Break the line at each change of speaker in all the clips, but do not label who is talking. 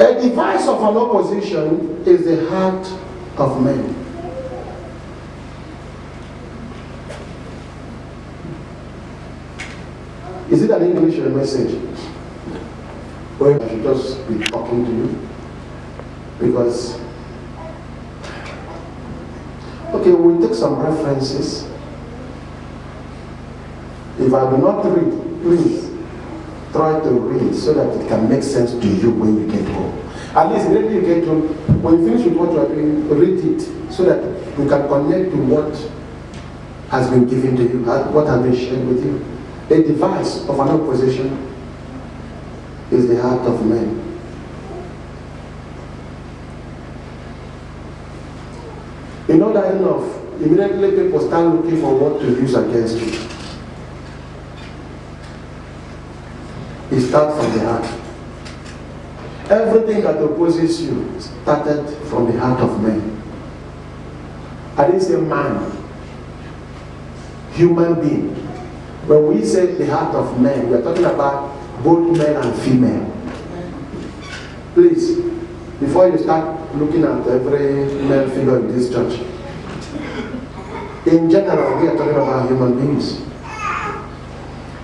A device of an opposition is the heart of man. Is it an English message? Or I should just be talking to you? Because, okay, we'll take some references. If I do not read, please try to read so that it can make sense to you when you get home. At least immediately you get home, when you finish with what you are doing, read it so that you can connect to what has been given to you, what has been shared with you. A device of an opposition is the heart of man. You know that enough, immediately people start looking for what to use against you. It starts from the heart. Everything that opposes you started from the heart of man. I didn't say man, human being. When we say the heart of man, we are talking about both male and female. Please, before you start looking at every male figure in this church, in general, we are talking about human beings.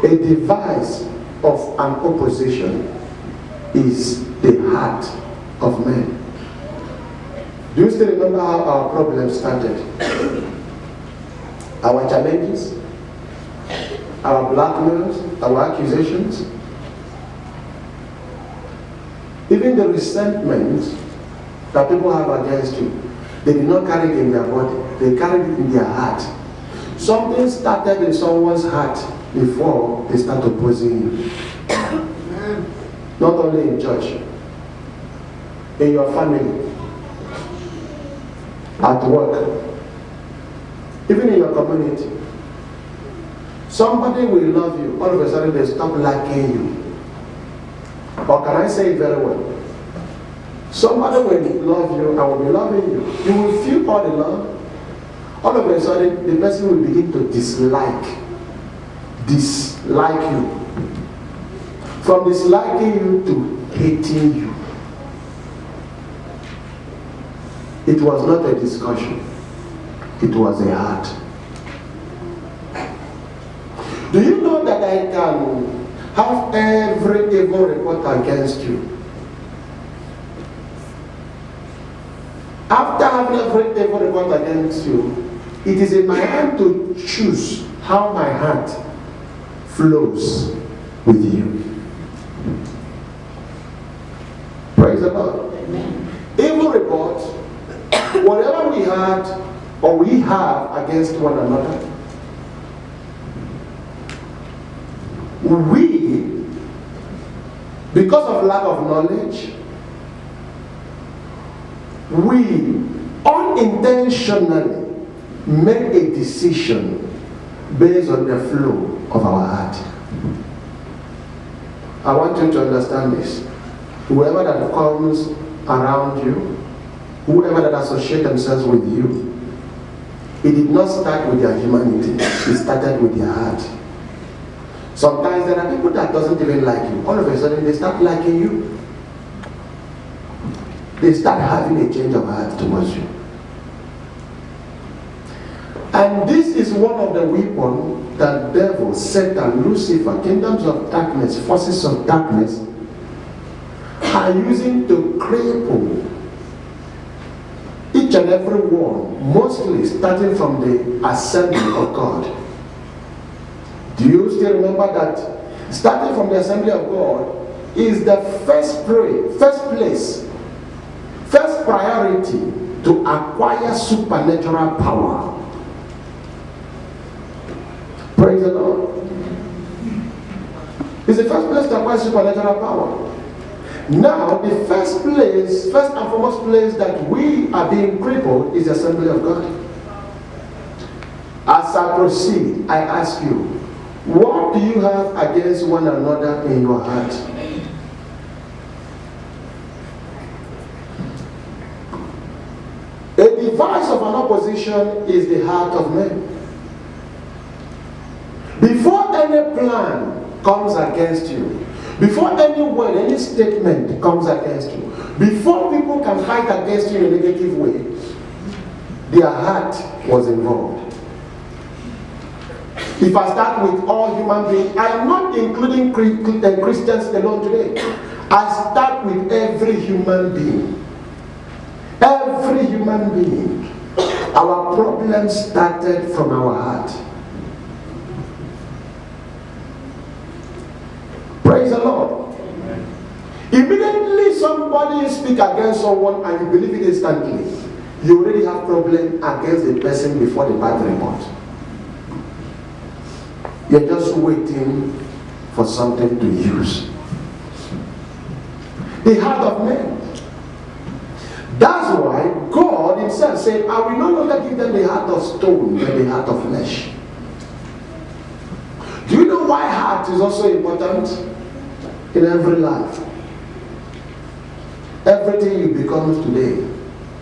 A device of an opposition is the heart of man. Do you still remember how our problem started? Our challenges, our blackmails, our accusations, even the resentment that people have against you. They did not carry it in their body, they carried it in their heart. Something started in someone's heart before they start opposing you. Not only in church, in your family, at work, even in your community. Somebody will love you, all of a sudden they stop liking you. Or can I say it very well? Somebody will love you and will be loving you. You will feel all the love. All of a sudden, the person will begin to dislike you. From disliking you to hating you. It was not a discussion. It was a heart. Do you know that I can have every evil report against you? After having every evil report against you, it is in my hand to choose how my heart flows with you. Praise the Lord. Amen. Evil reports, whatever we had or we have against one another, we, because of lack of knowledge, we unintentionally make a decision based on the flow of our heart. I want you to understand this. Whoever that comes around you, whoever that associates themselves with you, it did not start with their humanity, it started with their heart. Sometimes there are people that doesn't even like you. All of a sudden they start liking you. They start having a change of heart towards you. And this is one of the weapons that devil, Satan, Lucifer, kingdoms of darkness, forces of darkness are using to cripple each and every one, mostly starting from the assembly of God. Do you still remember that starting from the assembly of God is the first priority to acquire supernatural power? Praise the Lord. It's the first place to acquire supernatural power. Now, the first and foremost place that we are being crippled is the assembly of God. As I proceed, I ask you, what do you have against one another in your heart? A device of an opposition is the heart of man. Before any plan comes against you, before any word, any statement comes against you, Before people can fight against you in a negative way, their heart was involved. If I start with all human beings, I am not including Christians alone today. I start with every human being. Every human being. Our problem started from our heart. Praise the Lord. Immediately somebody speak against someone and you believe it instantly, you already have problem against the person before the bad report. You're just waiting for something to use. The heart of man. That's why God himself said, I will no longer give them the heart of stone, but the heart of flesh. Do you know why heart is also important in every life? Everything you become today,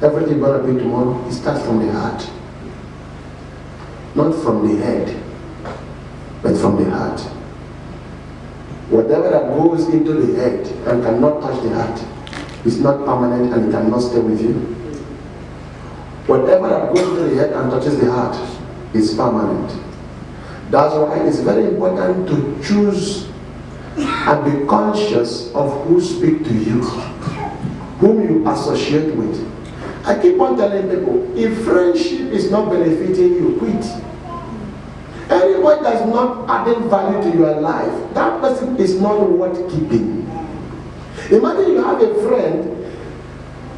everything you're going to be tomorrow, it starts from the heart. Not from the head, but from the heart. Whatever that goes into the head and cannot touch the heart is not permanent and it cannot stay with you. Whatever that goes into the head and touches the heart is permanent. That's why it's very important to choose and be conscious of who speaks to you, whom you associate with. I keep on telling people, if friendship is not benefiting you, quit. Anybody that's not adding value to your life, that person is not worth keeping. Imagine you have a friend,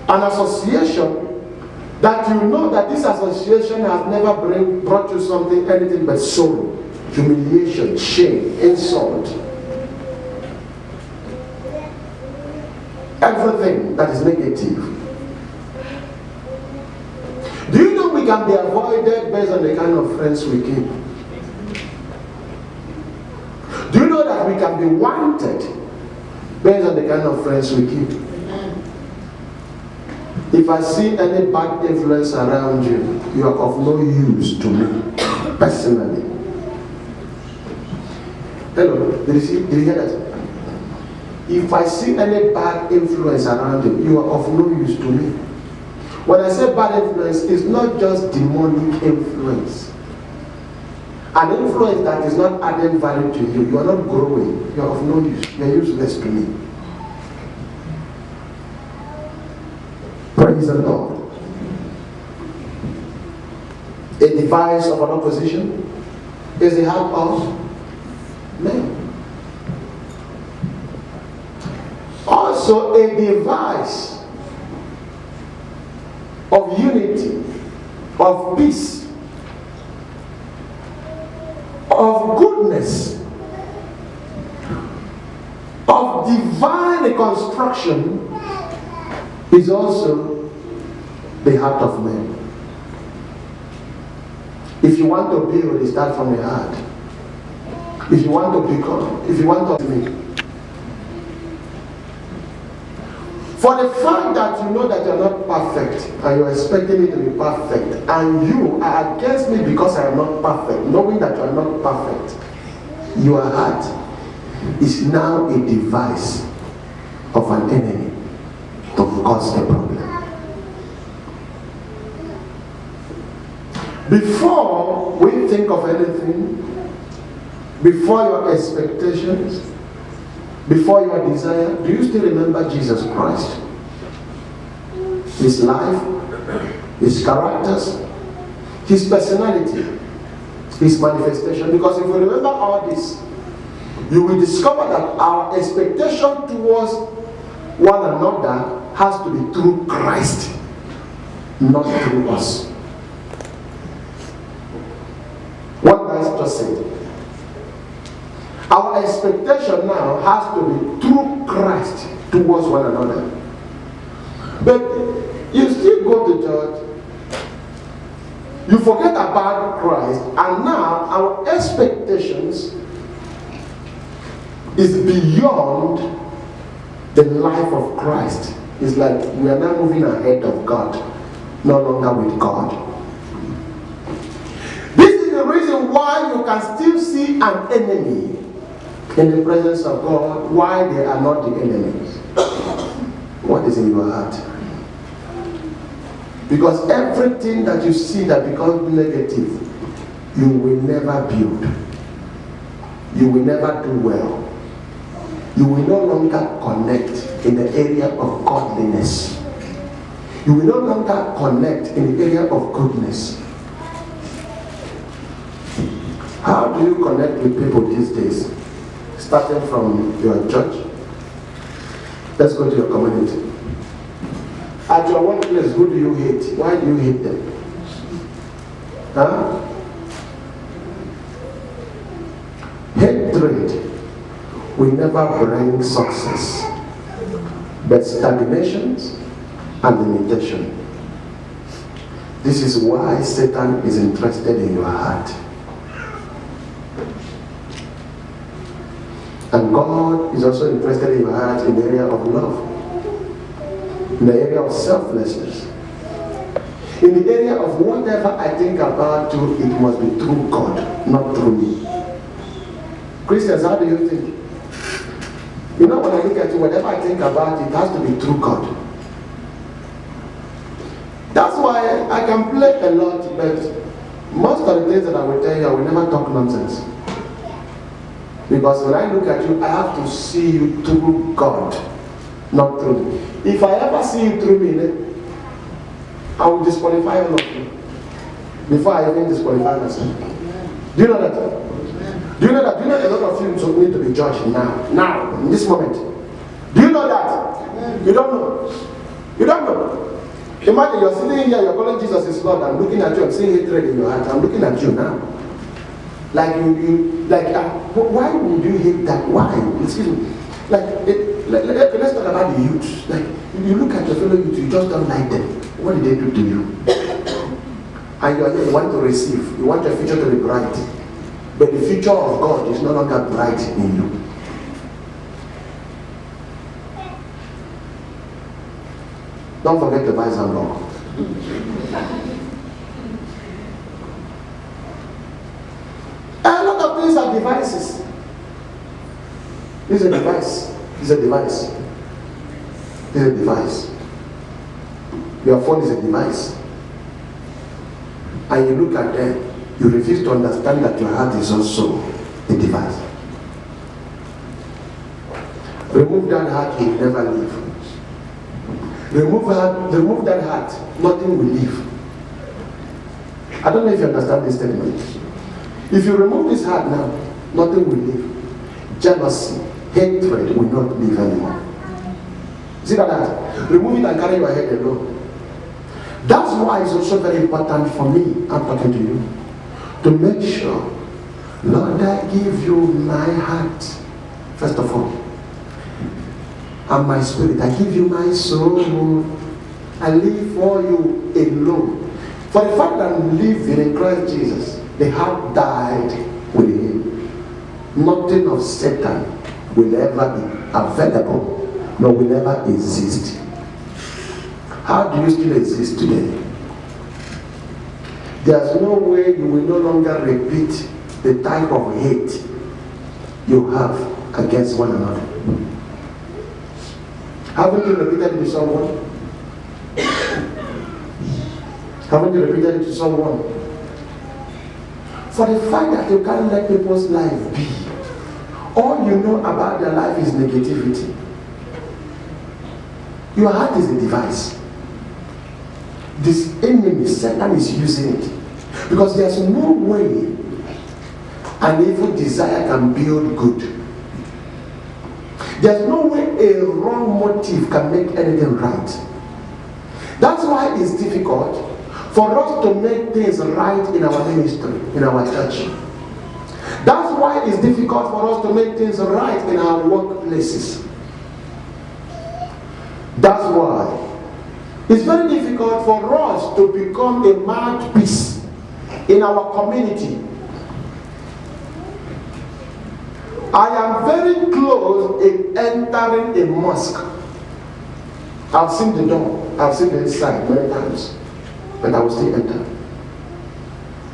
an association, that you know that this association has never brought you something, anything but sorrow, humiliation, shame, insult. Everything that is negative. Do you know we can be avoided based on the kind of friends we keep? Do you know that we can be wanted based on the kind of friends we keep? If I see any bad influence around you, you are of no use to me, personally. Hello, did you hear that? If I see any bad influence around you, you are of no use to me. When I say bad influence, it's not just demonic influence. An influence that is not adding value to you, you are not growing, you are of no use, you are useless to me. Praise the Lord. A device of an opposition is the heart of man. Also a device of unity, of peace, of goodness, of divine reconstruction is also the heart of man. If you want to build, it starts from the heart. If you want to become, if you want to make. For the fact that you know that you are not perfect and you are expecting me to be perfect, and you are against me because I am not perfect, knowing that you are not perfect, your heart is now a device of an enemy to cause a problem. Before we think of anything, before your expectations, before your desire, do you still remember Jesus Christ? His life, his characters, his personality, his manifestation. Because if you remember all this, you will discover that our expectation towards one another has to be through Christ, not through us. What guys just said. Our expectation now has to be through Christ towards one another. But you still go to church, you forget about Christ, and now our expectations is beyond the life of Christ. It's like we are now moving ahead of God, no longer with God. This is the reason why you can still see an enemy in the presence of God, why they are not the enemies. what is in your heart. Because everything that you see that becomes negative, you will never build. You will never do well. You will no longer connect in the area of godliness. You will no longer connect in the area of goodness. How do you connect with people these days? Starting from your church. Let's go to your community. At your workplace, who do you hate? Why do you hate them? Huh? Hatred will never bring success, but stagnation and limitation. This is why Satan is interested in your heart. And God is also interested in your heart in the area of love, in the area of selflessness, in the area of whatever I think about you, it must be through God, not through me. Christians, how do you think? You know, when I look at you, whatever I think about, it has to be through God. That's why I can play a lot, but most of the things that I will tell you, I will never talk nonsense. Because when I look at you, I have to see you through God, not through me. If I ever see you through me, then I will disqualify all of you before I even disqualify myself. Do you know that? Do you know that? Do you know a lot of you need to be judged now, in this moment? Do you know that? You don't know. You don't know. Imagine you're sitting here, you're calling Jesus is Lord. I'm looking at you, I'm seeing hatred in your heart. I'm looking at you now. Why would you hate that? Why? Excuse me. Let's talk about the youth. Like, you look at your fellow youth, you just don't like them. What did they do to you? And you want to receive. You want your future to be bright. But the future of God is no longer bright in you. Don't forget to buy some rock. A lot of things are devices. This is a device. This is a device. This is a device. Your phone is a device. And you look at them, you refuse to understand that your heart is also a device. Remove that heart, it will never leave. Remove that heart, nothing will leave. I don't know if you understand this statement. If you remove this heart now, nothing will leave. Jealousy, hatred will not leave anymore. See that? Remove it and carry your head alone. That's why it's also very important for me, I'm talking to you, to make sure, Lord, I give you my heart, first of all, and my spirit. I give you my soul. I live for you alone. For the fact that I'm living in Christ Jesus, the heart died with him. Nothing of Satan will ever be available, nor will ever exist. How do you still exist today? There's no way you will no longer repeat the type of hate you have against one another. Haven't you repeated it to someone? Haven't you repeated it to someone? For the fact that you can't let people's life be, all you know about their life is negativity. Your heart is a device. This enemy, Satan, is using it. Because there's no way an evil desire can build good. There's no way a wrong motive can make anything right. That's why it's difficult for us to make things right in our ministry, in our church. That's why it's difficult for us to make things right in our workplaces. That's why it's very difficult for us to become a mouthpiece in our community. I am very close in entering a mosque. I've seen the door, I've seen the inside many times, but I will still enter.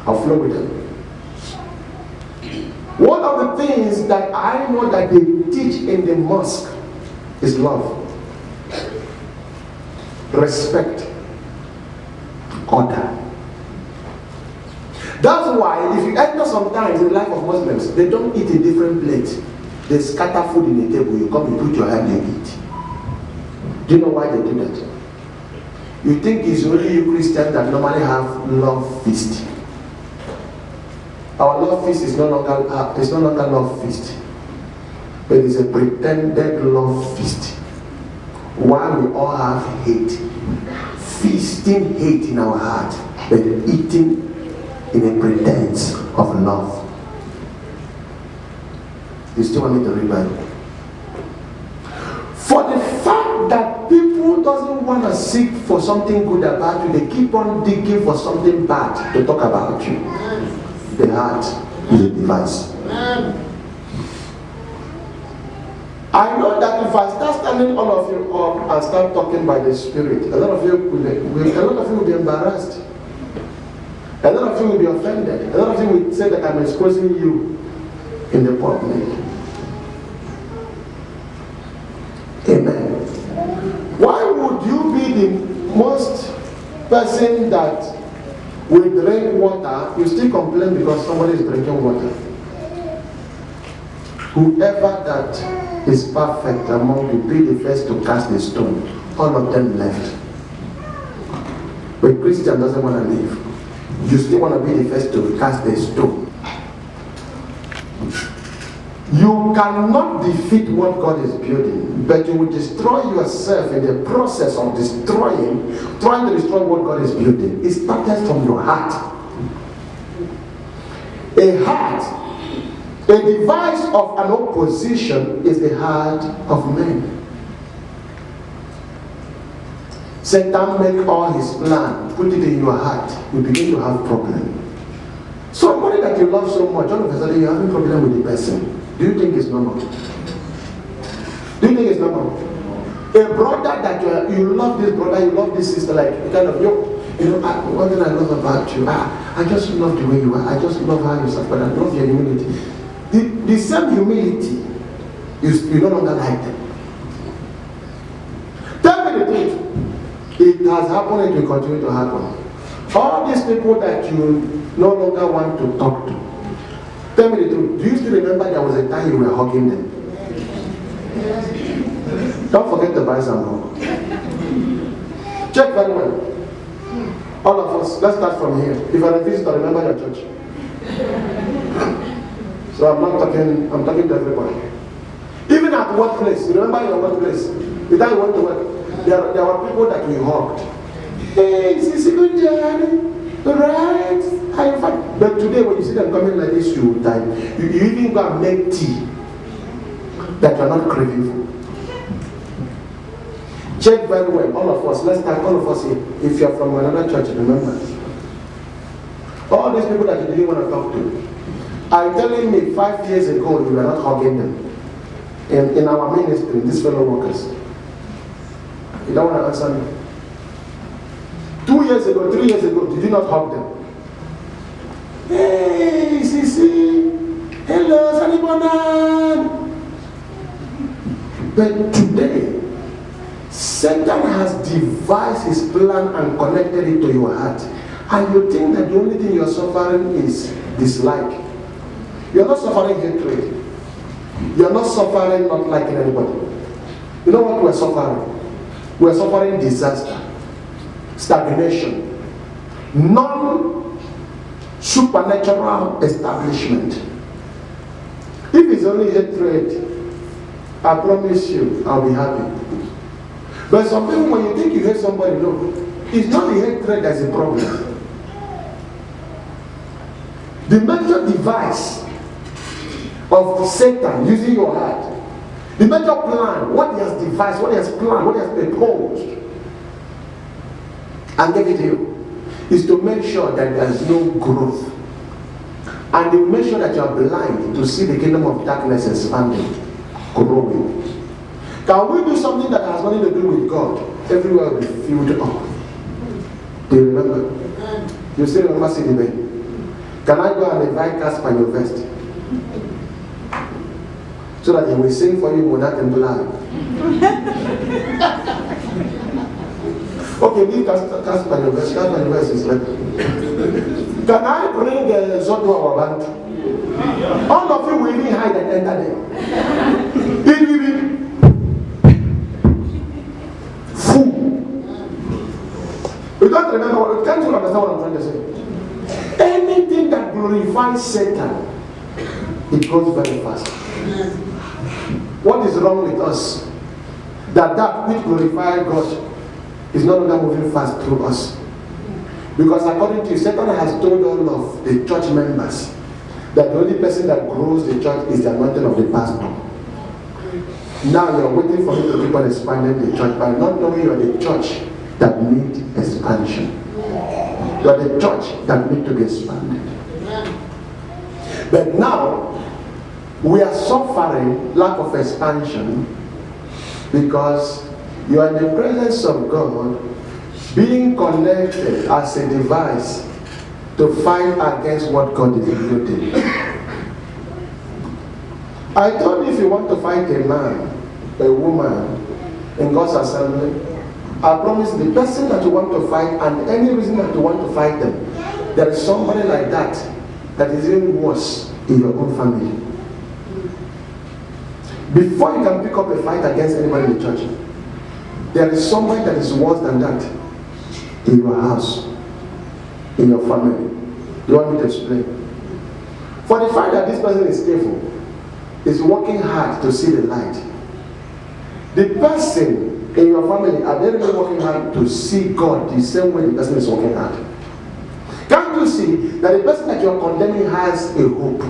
I'll flow with them. One of the things that I know that they teach in the mosque is love. respect, order. That's why if you enter sometimes in the life of Muslims, they don't eat a different plate. They scatter food in the table. You come, you put your hand, you eat. Do you know why they do that? You think it's only you Christians that normally have love feast. Our love feast is no longer love feast, but it's a pretended love feast. While we all have hate, feasting hate in our heart, but eating in a pretense of love. You still want me to read Bible? For the fact that people doesn't want to seek for something good about you, they keep on digging for something bad to talk about you. The heart is a device. I know that if I start standing all of you up and start talking by the Spirit, a lot of you will be embarrassed. A lot of you will be offended. A lot of you will say that I'm exposing you in the public. Amen. Why would you be the most person that will drink water, you still complain because somebody is drinking water? Whoever that is perfect among you, be the first to cast the stone. All of them left. But Christian doesn't want to leave. You still want to be the first to cast the stone. You cannot defeat what God is building, but you will destroy yourself in the process of trying to destroy what God is building. It started from your heart. A heart, a device of an opposition is the heart of man. Satan make all his plan, put it in your heart, you begin to have problem. Somebody that you love so much, all of a sudden you're having problem with the person. Do you think it's normal? Do you think it's normal? A brother that you love this brother, you love this sister, like kind of one thing I love about you, I just love the way you are, I just love how you suffer, I love your humility. The same humility, you no longer like them. Tell me the truth. It has happened, it will continue to happen. All these people that you no longer want to talk to, tell me the truth. Do you still remember there was a time you were hugging them? Don't forget to buy some hug. Check very well. All of us, let's start from here. If you're a visitor, remember your church. So I'm talking to everybody. Even at workplace, remember your workplace. The time you went to work, there were people that we hugged. Hey, it's a good journey. Right? But today when you see them coming like this, you die. You even go and make tea that you're not craving for. Check very well, all of us. Let's start, all of us here. If you're from another church, remember. All these people that you didn't want to talk to are telling me 5 years ago you were not hugging them. In our ministry, these fellow workers. You don't want to answer me. 2 years ago, 3 years ago, did you not hug them? Hey, Sisi. Hello, Sanibonan. But today, Satan has devised his plan and connected it to your heart. And you think that the only thing you're suffering is dislike. You're not suffering hatred. You're not suffering not liking anybody. You know what we're suffering? We're suffering disaster, stagnation, non-supernatural establishment. If it's only hatred, I promise you, I'll be happy. But some people, when you think you hate somebody, no, it's not the hatred that's the problem. The major device of Satan using your heart, the major plan, what he has devised, what he has planned, what he has proposed, and gave it to you, is to make sure that there is no growth. And to make sure that you are blind to see the kingdom of darkness expanding, growing. Can we do something that has nothing to do with God? Everywhere will be filled up. Do you remember? You still remember City Bay? Can I go and invite Casper and your vest? So that he will sing for you Monat and Blind. Okay, leave cast by your verse. Cast by your verse is better. Can I bring the Zodo or Bantu? All of you will even hide and enter there. It will be full. You don't remember what, can't you understand what I'm trying to say? Anything that glorifies Satan, it goes very fast. What is wrong with us? That which glorifies God is no longer moving fast through us. Because according to you, Satan has told all of the church members that the only person that grows the church is the anointing of the pastor. Now you're waiting for him to keep on expanding the church by not knowing you are the church that needs expansion. You are the church that needs to be expanded. But now we are suffering lack of expansion because you are in the presence of God, being connected as a device to fight against what God is building. I told you, if you want to fight a man, a woman in God's assembly, I promise the person that you want to fight and any reason that you want to fight them, there is somebody like that that is even worse in your own family. Before you can pick up a fight against anybody in the church, there is somebody that is worse than that in your house, in your family. You want me to explain? For the fact that this person is faithful, is working hard to see the light. The person in your family, are they really working hard to see God the same way the person is working hard? Can't you see that the person that you are condemning has a hope?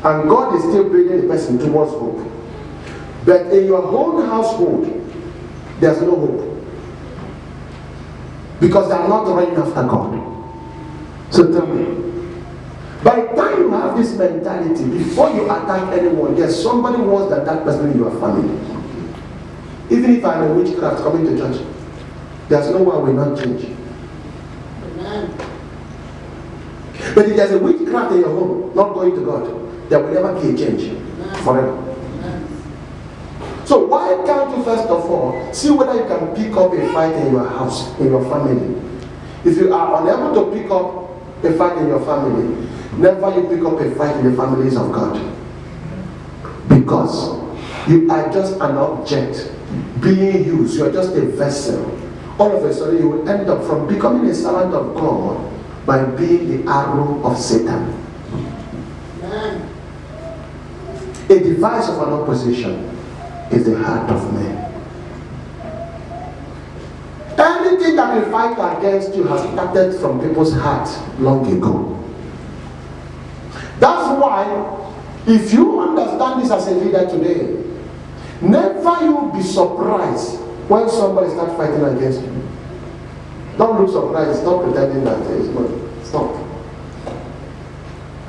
And God is still bringing the person towards hope. But in your own household, there's no hope. Because they are not running after God. So tell me, by the time you have this mentality, before you attack anyone, there's somebody worse than that person in your family. Even if I'm a witchcraft coming to church, there's no one will not change. But if there's a witchcraft in your home, not going to God, there will never be a change forever. So why can't you first of all see whether you can pick up a fight in your house, in your family? If you are unable to pick up a fight in your family, never you pick up a fight in the families of God. Because you are just an object being used. You are just a vessel. All of a sudden you will end up from becoming a servant of God by being the arrow of Satan. A device of an opposition is the heart of man. Anything that will fight against you has started from people's hearts long ago. That's why, if you understand this as a leader today, never you be surprised when somebody starts fighting against you. Don't look surprised. Stop pretending that it's not. Stop.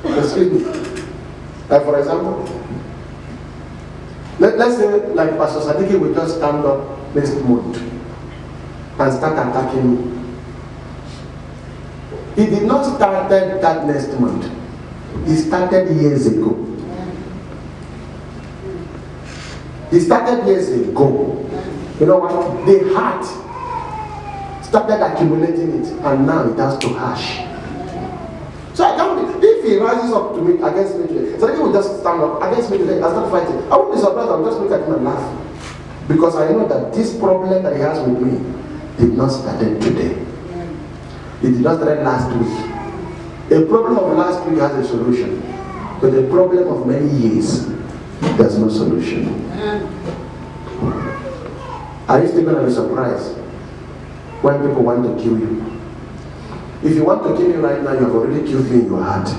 Excuse me. Like for example, let's say like Pastor Sadiki will just stand up next month and start attacking me. He did not start that next month. He started years ago. He started years ago. You know what? The heart started accumulating it, and now it has to hash. So I can't. If he rises up to me against me today, so he will just stand up against me today and start fighting. I won't be surprised. I'll just look at him and laugh, because I know that this problem that he has with me did not start today. It did not start last week. A problem of last week has a solution, but a problem of many years, there's no solution. Are you still going to be surprised when people want to kill you? If you want to kill me right now, you have already killed me in your heart.